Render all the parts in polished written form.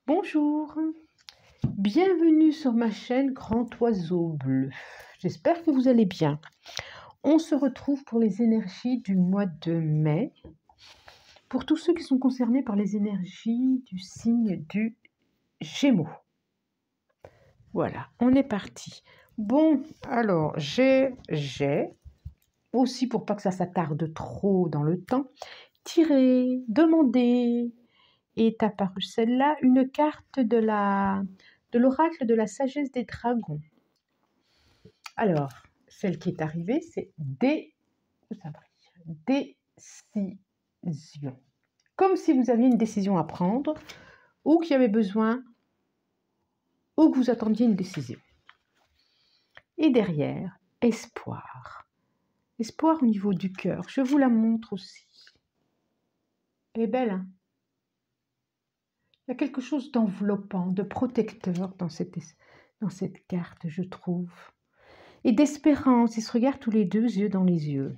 Bonjour, bienvenue sur ma chaîne Grand Oiseau Bleu. J'espère que vous allez bien. On se retrouve pour les énergies du mois de mai. Pour tous ceux qui sont concernés par les énergies du signe du Gémeaux. Voilà, on est parti. Bon, alors j'ai aussi, pour pas que ça s'attarde trop dans le temps, tiré, demandé. Est apparue celle-là, une carte de l'oracle de la sagesse des dragons. Alors, celle qui est arrivée, c'est décision. Comme si vous aviez une décision à prendre, ou qu'il y avait besoin, ou que vous attendiez une décision. Et derrière, espoir. Espoir au niveau du cœur. Je vous la montre aussi. Elle est belle, hein? Il y a quelque chose d'enveloppant, de protecteur dans cette carte, je trouve. Et d'espérance. Ils se regardent tous les deux, yeux dans les yeux.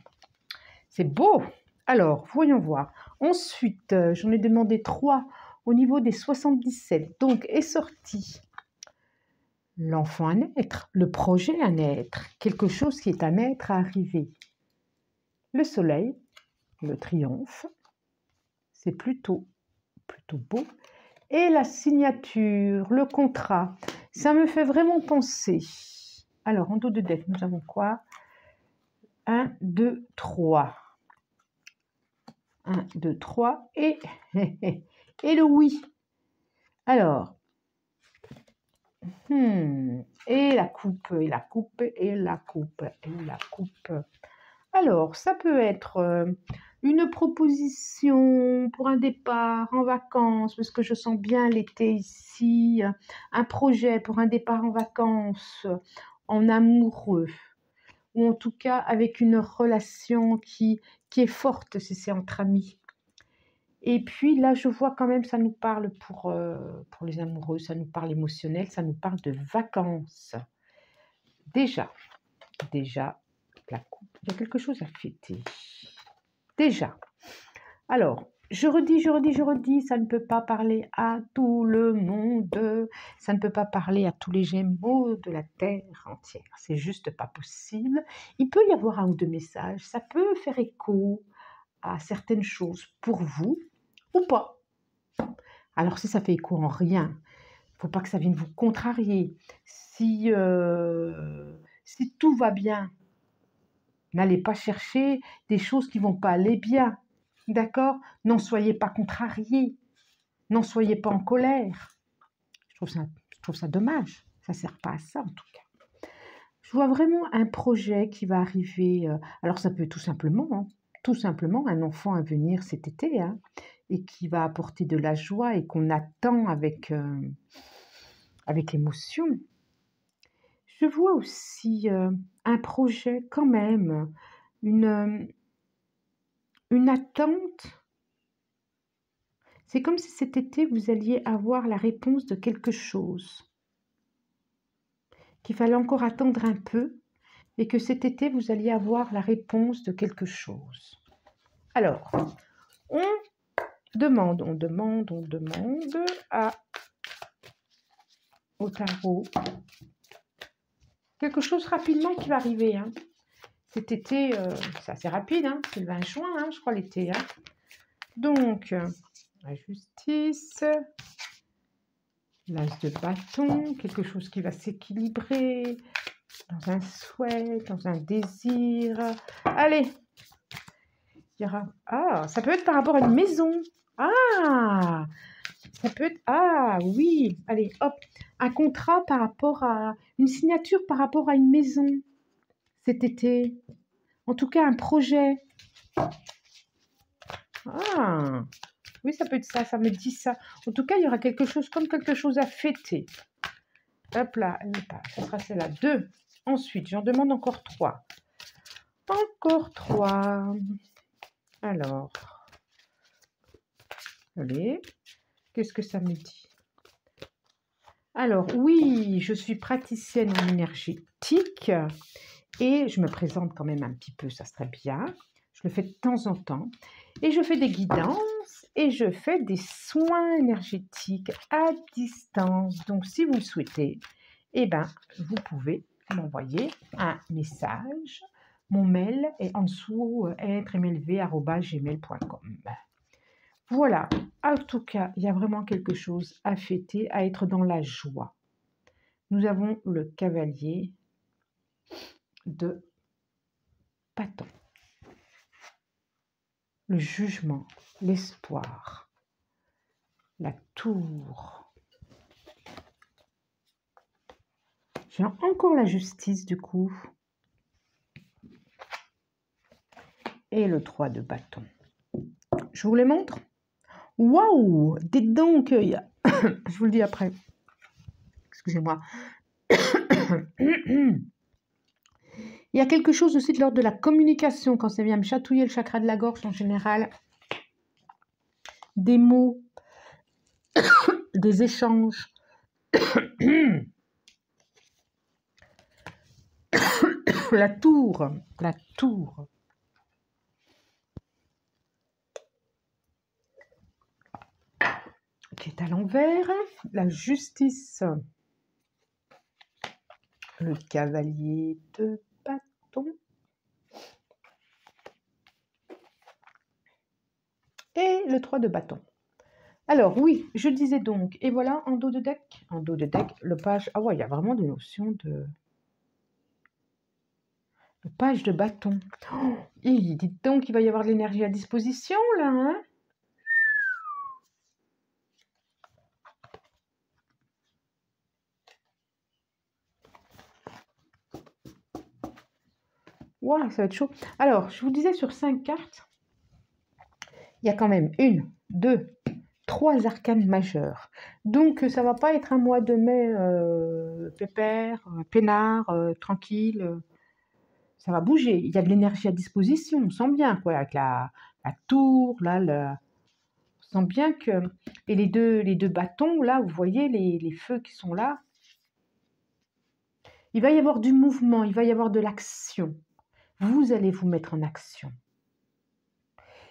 C'est beau. Alors, voyons voir. Ensuite, j'en ai demandé 3 au niveau des 77. Donc, est sorti l'enfant à naître, le projet à naître, quelque chose qui est à naître, à arriver. Le soleil, le triomphe. C'est plutôt beau. Et la signature, le contrat, ça me fait vraiment penser. Alors, en dos de deck, nous avons quoi? 1, 2, 3. 1, 2, 3 et le oui. Alors, et la coupe, et la coupe, et la coupe, et la coupe. Alors, ça peut être une proposition pour un départ en vacances, parce que je sens bien l'été ici, un projet pour un départ en vacances, en amoureux, ou en tout cas avec une relation qui est forte si c'est entre amis. Et puis là, je vois quand même, ça nous parle pour les amoureux, ça nous parle émotionnel, ça nous parle de vacances. Déjà, la coupe, il y a quelque chose à fêter. Déjà. Alors, je redis, ça ne peut pas parler à tout le monde, ça ne peut pas parler à tous les Gémeaux de la Terre entière, c'est juste pas possible. Il peut y avoir 1 ou 2 messages, ça peut faire écho à certaines choses pour vous ou pas. Alors si ça fait écho en rien, il ne faut pas que ça vienne vous contrarier. Si tout va bien, n'allez pas chercher des choses qui ne vont pas aller bien. D'accord? N'en soyez pas contrariés. N'en soyez pas en colère. Je trouve ça dommage. Ça ne sert pas à ça, en tout cas. Je vois vraiment un projet qui va arriver. Alors, ça peut être tout simplement un enfant à venir cet été, hein, et qui va apporter de la joie et qu'on attend avec émotion. Je vois aussi un projet quand même, une attente. C'est comme si cet été, vous alliez avoir la réponse de quelque chose, qu'il fallait encore attendre un peu, et que cet été, vous alliez avoir la réponse de quelque chose. Alors, on demande au tarot quelque chose rapidement qui va arriver. Hein. Cet été, c'est assez rapide, hein, c'est le 20 juin, hein, je crois, l'été. Hein. Donc, la justice, l'as de bâton, quelque chose qui va s'équilibrer dans un souhait, dans un désir. Allez, il y aura... Ah, ça peut être par rapport à une maison. Ah, ça peut être... Ah, oui, allez, hop, un contrat par rapport à... Une signature par rapport à une maison cet été. En tout cas, un projet. Ah, oui, ça peut être ça, ça me dit ça. En tout cas, il y aura quelque chose à fêter. Hop là, ça sera celle-là. 2. Ensuite, j'en demande encore 3. Encore 3. Alors, allez, qu'est-ce que ça me dit? Alors, oui, je suis praticienne en énergétique et je me présente quand même un petit peu, ça serait bien. Je le fais de temps en temps. Et je fais des guidances et je fais des soins énergétiques à distance. Donc, si vous le souhaitez, eh ben, vous pouvez m'envoyer un message. Mon mail est en dessous, être-mlv@gmail.com. Voilà, en tout cas, il y a vraiment quelque chose à fêter, à être dans la joie. Nous avons le cavalier de bâton, le jugement, l'espoir, la tour. J'ai encore la justice du coup. Et le 3 de bâton. Je vous les montre. Waouh! Dites donc, je vous le dis après. Excusez-moi. Il y a quelque chose aussi de l'ordre de la communication quand ça vient me chatouiller le chakra de la gorge en général. Des mots, des échanges. La tour, qui est à l'envers, la justice, le cavalier de bâton et le 3 de bâton. Alors oui, je disais donc, et voilà, en dos de deck, le page, ah ouais, il y a vraiment des notions de... Le page de bâton. Oh, et dites donc, il va y avoir de l'énergie à disposition, là, hein? Ouah, ça va être chaud. Alors, je vous disais sur 5 cartes, il y a quand même 1, 2, 3 arcanes majeures. Donc, ça va pas être un mois de mai pépère, peinard, tranquille. Ça va bouger. Il y a de l'énergie à disposition, on sent bien, quoi, avec la tour, là, on sent bien que... Et les deux bâtons, là, vous voyez les feux qui sont là. Il va y avoir du mouvement, il va y avoir de l'action. Vous allez vous mettre en action.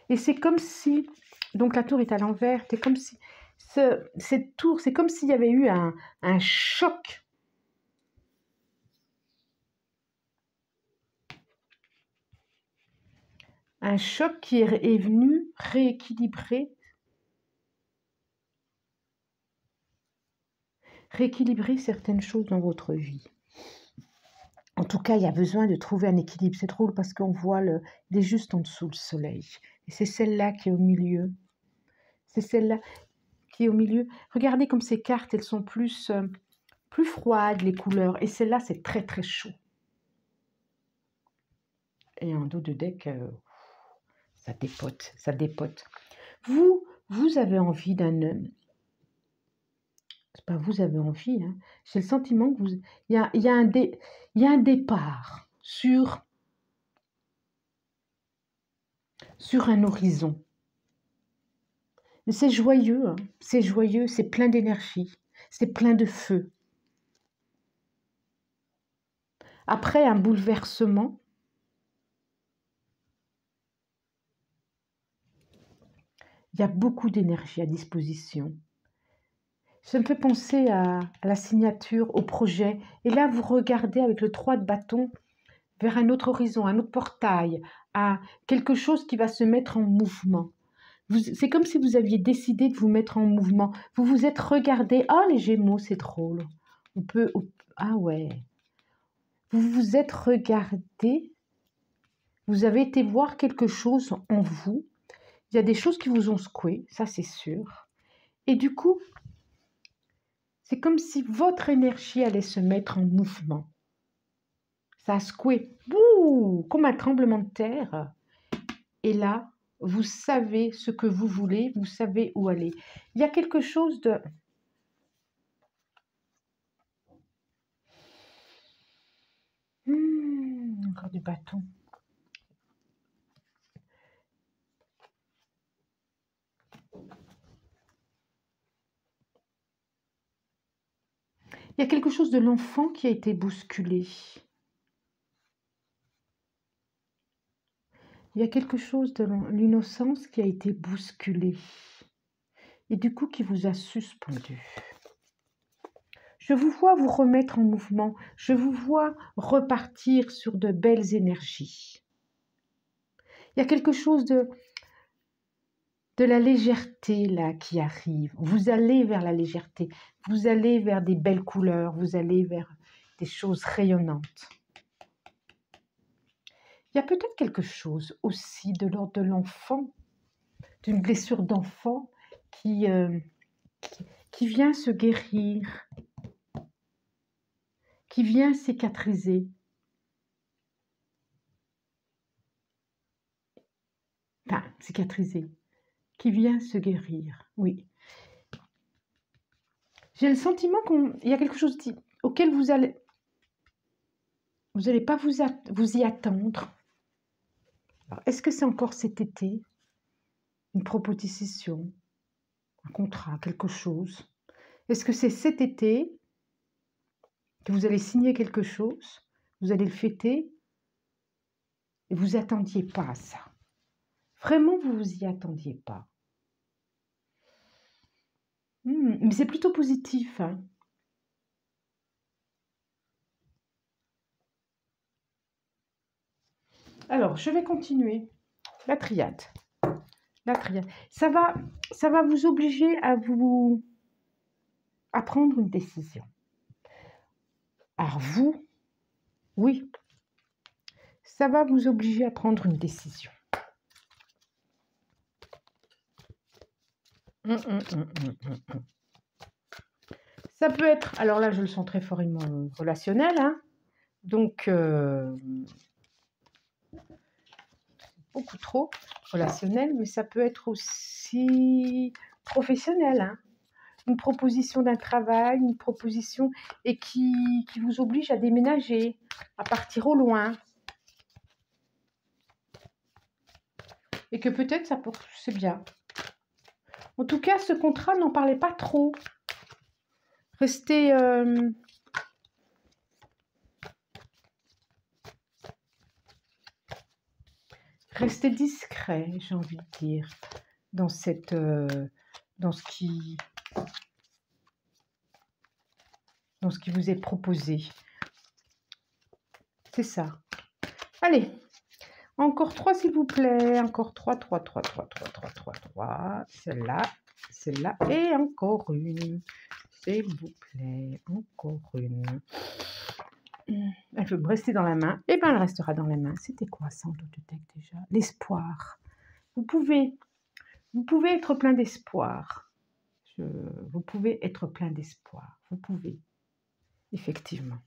Et c'est comme si... Donc la tour est à l'envers. C'est comme si... Cette tour, c'est comme s'il y avait eu un choc. Un choc qui est venu rééquilibrer certaines choses dans votre vie. En tout cas, il y a besoin de trouver un équilibre. C'est drôle parce qu'on voit il est juste en dessous le soleil. Et c'est celle-là qui est au milieu. C'est celle-là qui est au milieu. Regardez comme ces cartes, elles sont plus froides, les couleurs. Et celle-là, c'est très, très chaud. Et en dos de deck, ça dépote, ça dépote. Vous avez envie d'un... C'est pas vous avez envie, hein. J'ai le sentiment que il y a un départ sur un horizon. Mais c'est joyeux, hein. C'est joyeux, c'est plein d'énergie, c'est plein de feu. Après un bouleversement, il y a beaucoup d'énergie à disposition. Ça me fait penser à la signature, au projet. Et là, vous regardez avec le 3 de bâton vers un autre horizon, un autre portail, à quelque chose qui va se mettre en mouvement. C'est comme si vous aviez décidé de vous mettre en mouvement. Vous vous êtes regardé. Ah, les Gémeaux, c'est drôle. Ah ouais. Vous vous êtes regardé. Vous avez été voir quelque chose en vous. Il y a des choses qui vous ont secoué, ça c'est sûr. Et du coup, c'est comme si votre énergie allait se mettre en mouvement. Ça a secoué. Bouh, comme un tremblement de terre. Et là, vous savez ce que vous voulez, vous savez où aller. Il y a quelque chose de... Encore du bâton. Il y a quelque chose de l'enfant qui a été bousculé. Il y a quelque chose de l'innocence qui a été bousculé et du coup qui vous a suspendu. Je vous vois vous remettre en mouvement, je vous vois repartir sur de belles énergies. Il y a quelque chose de la légèreté là qui arrive. Vous allez vers la légèreté, vous allez vers des belles couleurs, vous allez vers des choses rayonnantes. Il y a peut-être quelque chose aussi de l'ordre de l'enfant, d'une blessure d'enfant qui vient se guérir, qui vient cicatriser. Enfin, cicatriser, qui vient se guérir, oui. J'ai le sentiment qu'il y a quelque chose auquel vous n'allez pas vous y attendre. Est-ce que c'est encore cet été? Une proposition, un contrat, quelque chose? Est-ce que c'est cet été que vous allez signer quelque chose? Vous allez le fêter? Et vous attendiez pas à ça. Vraiment, vous vous y attendiez pas. Mais c'est plutôt positif, hein. Alors, je vais continuer. La triade. La triade. Ça va vous obliger à prendre une décision. Alors vous, oui, ça va vous obliger à prendre une décision. Ça peut être, alors là je le sens très fortement relationnel, hein, donc beaucoup trop relationnel, mais ça peut être aussi professionnel, hein. Une proposition d'un travail, une proposition et qui vous oblige à déménager, à partir au loin. Et que peut-être ça c'est bien. En tout cas, ce contrat, n'en parlez pas trop. Restez restez discret, j'ai envie de dire, dans cette dans ce qui vous est proposé. C'est ça. Allez, encore 3 s'il vous plaît. Encore 3. Celle-là et encore une. S'il vous plaît, encore une. Elle veut me rester dans la main. Eh bien, elle restera dans la main. C'était quoi ça en d'autres deck déjà? L'espoir. Vous pouvez être plein d'espoir. Vous pouvez être plein d'espoir. Vous pouvez. Effectivement.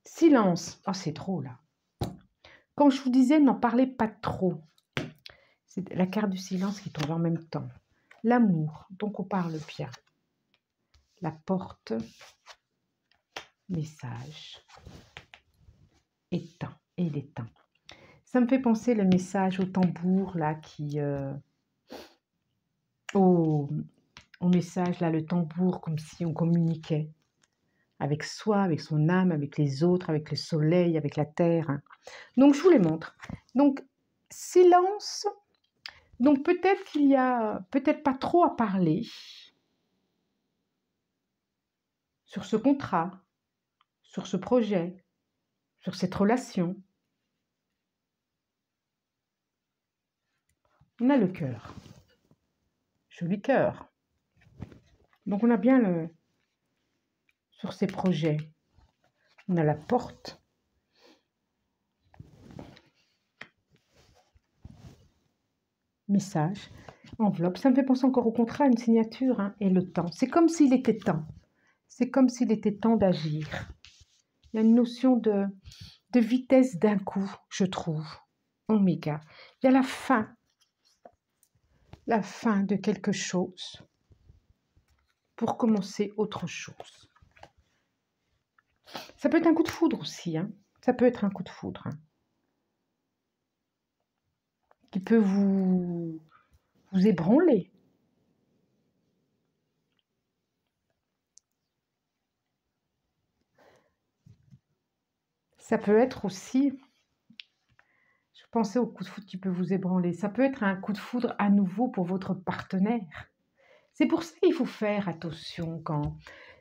Silence. Oh, c'est trop là. Quand je vous disais, n'en parlez pas trop. C'est la carte du silence qui tombe en même temps. L'amour, donc on parle bien. La porte, message, éteint, et l'éteint. Ça me fait penser le message au tambour, là, au message, là, le tambour, comme si on communiquait avec soi, avec son âme, avec les autres, avec le soleil, avec la terre. Hein. Donc, je vous les montre. Donc, silence. Donc, peut-être qu'il y a peut-être pas trop à parler sur ce contrat, sur ce projet, sur cette relation. On a le cœur. Joli cœur. Donc, on a bien sur ces projets. On a la porte. Message. Enveloppe. Ça me fait penser encore au contrat, une signature, hein, et le temps. C'est comme s'il était temps. C'est comme s'il était temps d'agir. Il y a une notion de vitesse d'un coup, je trouve. Oméga. Il y a la fin de quelque chose pour commencer autre chose. Ça peut être un coup de foudre aussi. Hein. Ça peut être un coup de foudre. Hein, qui peut vous ébranler. Ça peut être aussi Pensez au coup de foudre qui peut vous ébranler. Ça peut être un coup de foudre à nouveau pour votre partenaire. C'est pour ça qu'il faut faire attention quand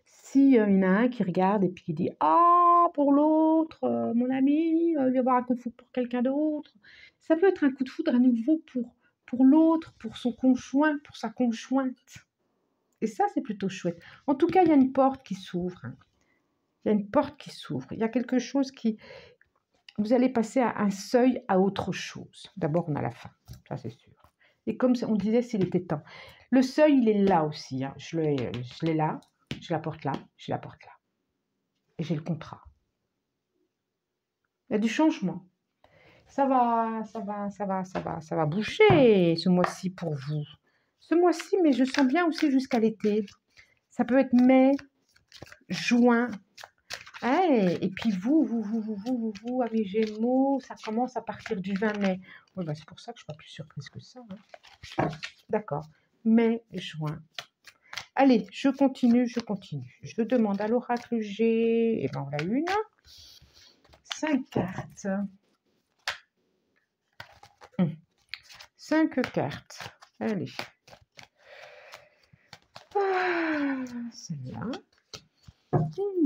si il y en a un qui regarde et puis qui dit ah pour l'autre, mon ami, il va y avoir un coup de foudre pour quelqu'un d'autre. Ça peut être un coup de foudre à nouveau pour l'autre, pour son conjoint, pour sa conjointe. Et ça, c'est plutôt chouette. En tout cas, il y a une porte qui s'ouvre. Hein. Il y a une porte qui s'ouvre. Il y a quelque chose qui... Vous allez passer à un seuil à autre chose. D'abord, on a la fin, ça c'est sûr. Et comme on disait, s'il était temps. Le seuil, il est là aussi. Hein. Je l'ai là, je la porte là, je la porte là. Et j'ai le contrat. Il y a du changement. Ça va bouger ce mois-ci pour vous. Ce mois-ci, mais je sens bien aussi jusqu'à l'été. Ça peut être mai, juin. Ouais, et puis vous, amis Gémeaux, ça commence à partir du 20 mai. Ouais, bah c'est pour ça que je ne suis pas plus surprise que ça. Hein. D'accord. Mai, juin. Allez, je continue. Je demande à l'oracle G. Et ben on a une. 5 cartes. 5 cartes. Allez. Ah, celle-là.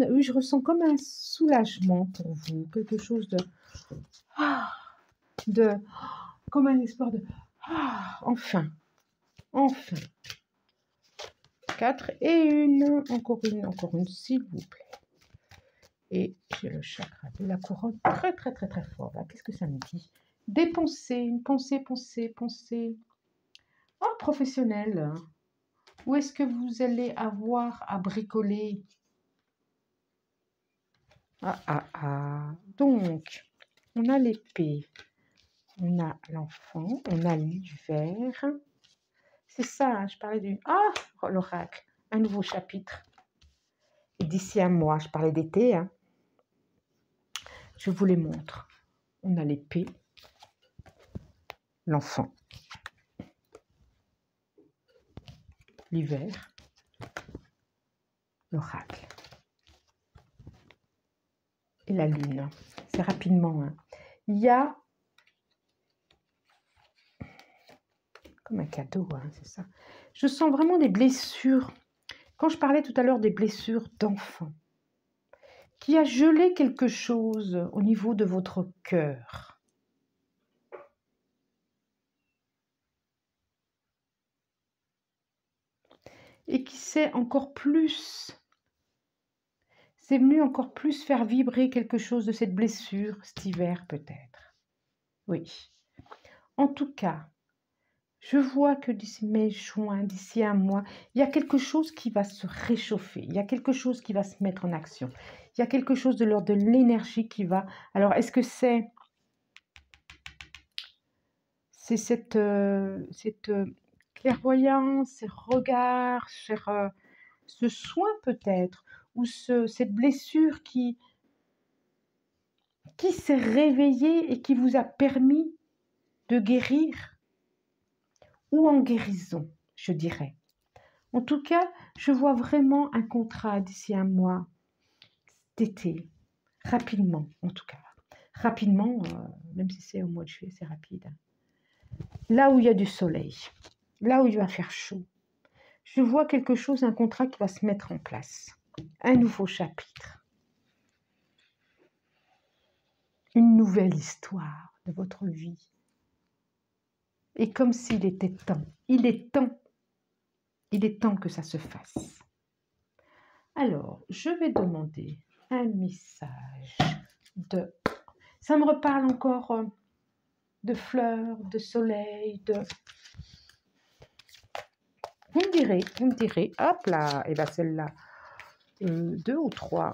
Oui, je ressens comme un soulagement pour vous. Quelque chose de comme un espoir de enfin. 4 et une. Encore une, s'il vous plaît. Et j'ai le chakra de la couronne très fort. Là, qu'est-ce que ça me dit? Des pensées, une pensée. Oh, professionnel. Où est-ce que vous allez avoir à bricoler? Donc, on a l'épée, on a l'enfant, on a l'hiver. C'est ça, hein, je parlais du... Ah, l'oracle, un nouveau chapitre. Et d'ici un mois, je parlais d'été. Hein. Je vous les montre. On a l'épée, l'enfant, l'hiver, l'oracle et la lune. C'est rapidement. Hein. Il y a comme un cadeau, hein, c'est ça. Je sens vraiment des blessures. Quand je parlais tout à l'heure des blessures d'enfant, qui a gelé quelque chose au niveau de votre cœur. Et qui s'est encore plus... C'est venu encore plus faire vibrer quelque chose de cette blessure cet hiver peut-être. Oui. En tout cas, je vois que d'ici mai, juin, d'ici un mois, il y a quelque chose qui va se réchauffer. Il y a quelque chose qui va se mettre en action. Il y a quelque chose de l'ordre de l'énergie qui va... Alors, est-ce que c'est cette clairvoyance, ces regards, ce soin peut-être, ou cette blessure qui s'est réveillée et qui vous a permis de guérir, ou en guérison, je dirais. En tout cas, je vois vraiment un contrat d'ici un mois, cet été, rapidement, en tout cas. Rapidement, même si c'est au mois de juillet, c'est rapide. Là où il y a du soleil, là où il va faire chaud, je vois quelque chose, un contrat qui va se mettre en place. Un nouveau chapitre. Une nouvelle histoire de votre vie. Et comme s'il était temps. Il est temps que ça se fasse. Alors, je vais demander un message de... Ça me reparle encore de fleurs, de soleil, de... Vous me direz, hop là, et bien celle-là, 2 ou 3,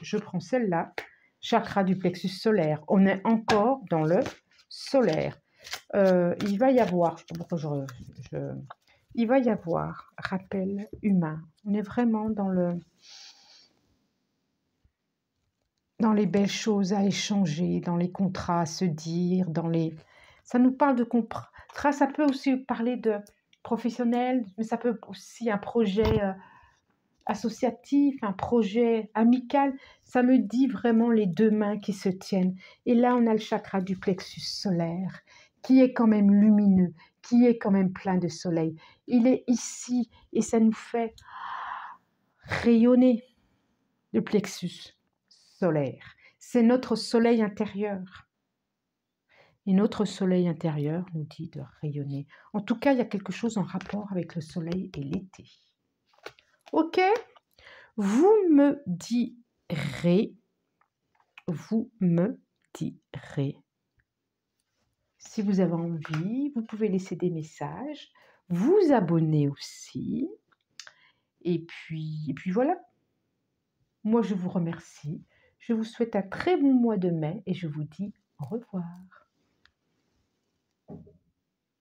je prends celle-là, chakra du plexus solaire, on est encore dans le solaire. Il va y avoir, il va y avoir rappel humain, on est vraiment dans les belles choses à échanger, dans les contrats à se dire, ça nous parle de contrat, ça peut aussi parler de professionnel, mais ça peut aussi un projet associatif, un projet amical, ça me dit vraiment les deux mains qui se tiennent. Et là, on a le chakra du plexus solaire, qui est quand même lumineux, qui est quand même plein de soleil. Il est ici et ça nous fait rayonner le plexus solaire. C'est notre soleil intérieur. Et notre soleil intérieur nous dit de rayonner. En tout cas, il y a quelque chose en rapport avec le soleil et l'été. Ok? Vous me direz, si vous avez envie, vous pouvez laisser des messages, vous abonner aussi. Et puis voilà. Moi, je vous remercie. Je vous souhaite un très bon mois de mai et je vous dis au revoir.